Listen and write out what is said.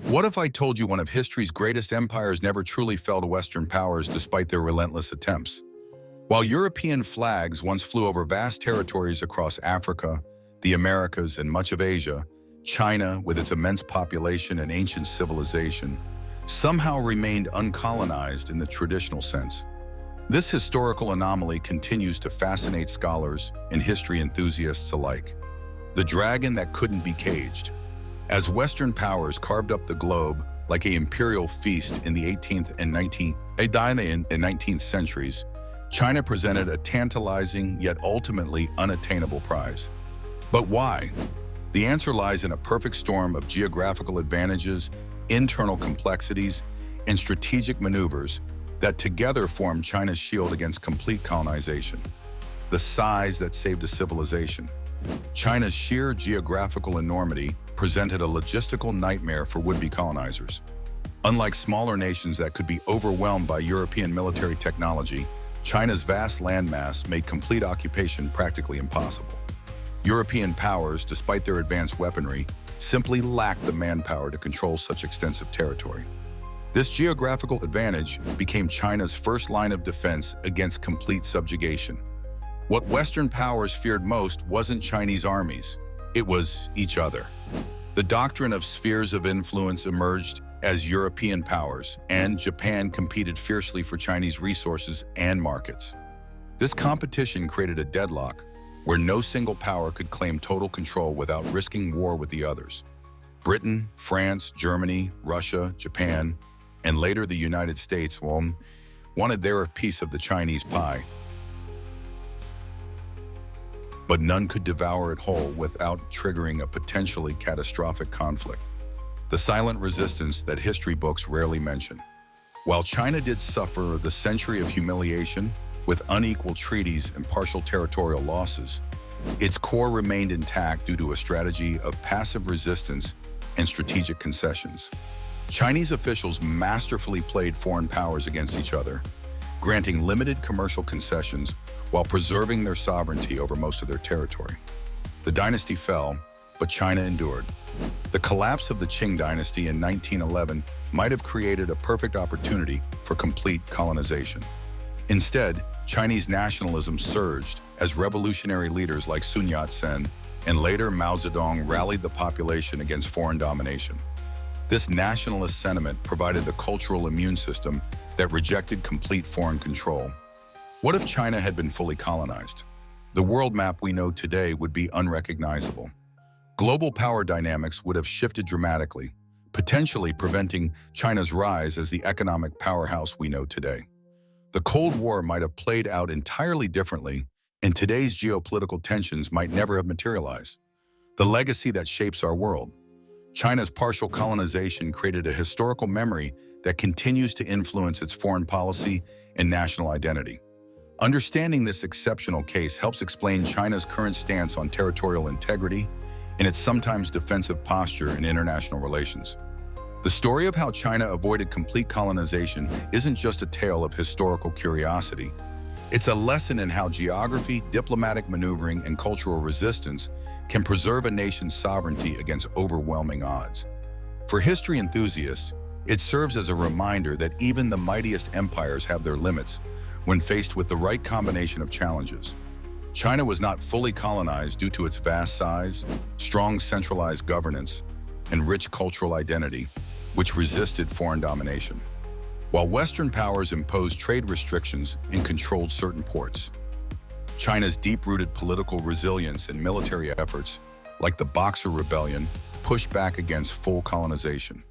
What if I told you one of history's greatest empires never truly fell to Western powers despite their relentless attempts? While European flags once flew over vast territories across Africa, the Americas, and much of Asia, China, with its immense population and ancient civilization, somehow remained uncolonized in the traditional sense. This historical anomaly continues to fascinate scholars and history enthusiasts alike. The dragon that couldn't be caged. As Western powers carved up the globe like an imperial feast in the 18th and 19th centuries, China presented a tantalizing yet ultimately unattainable prize. But why? The answer lies in a perfect storm of geographical advantages, internal complexities, and strategic maneuvers that together formed China's shield against complete colonization. The size that saved a civilization. China's sheer geographical enormity presented a logistical nightmare for would-be colonizers. Unlike smaller nations that could be overwhelmed by European military technology, China's vast landmass made complete occupation practically impossible. European powers, despite their advanced weaponry, simply lacked the manpower to control such extensive territory. This geographical advantage became China's first line of defense against complete subjugation. What Western powers feared most wasn't Chinese armies, it was each other. The doctrine of spheres of influence emerged as European powers, and Japan competed fiercely for Chinese resources and markets. This competition created a deadlock where no single power could claim total control without risking war with the others. Britain, France, Germany, Russia, Japan, and later the United States wanted their piece of the Chinese pie. But none could devour it whole without triggering a potentially catastrophic conflict. The silent resistance that history books rarely mention. While China did suffer the century of humiliation with unequal treaties and partial territorial losses, its core remained intact due to a strategy of passive resistance and strategic concessions. Chinese officials masterfully played foreign powers against each other, granting limited commercial concessions while preserving their sovereignty over most of their territory. The dynasty fell, but China endured. The collapse of the Qing dynasty in 1911 might have created a perfect opportunity for complete colonization. Instead, Chinese nationalism surged as revolutionary leaders like Sun Yat-sen and later Mao Zedong rallied the population against foreign domination. This nationalist sentiment provided the cultural immune system that rejected complete foreign control. What if China had been fully colonized? The world map we know today would be unrecognizable. Global power dynamics would have shifted dramatically, potentially preventing China's rise as the economic powerhouse we know today. The Cold War might have played out entirely differently, and today's geopolitical tensions might never have materialized. The legacy that shapes our world. China's partial colonization created a historical memory that continues to influence its foreign policy and national identity. Understanding this exceptional case helps explain China's current stance on territorial integrity and its sometimes defensive posture in international relations. The story of how China avoided complete colonization isn't just a tale of historical curiosity. It's a lesson in how geography, diplomatic maneuvering, and cultural resistance can preserve a nation's sovereignty against overwhelming odds. For history enthusiasts, it serves as a reminder that even the mightiest empires have their limits when faced with the right combination of challenges. China was not fully colonized due to its vast size, strong centralized governance, and rich cultural identity, which resisted foreign domination. While Western powers imposed trade restrictions and controlled certain ports, China's deep-rooted political resilience and military efforts, like the Boxer Rebellion, pushed back against full colonization.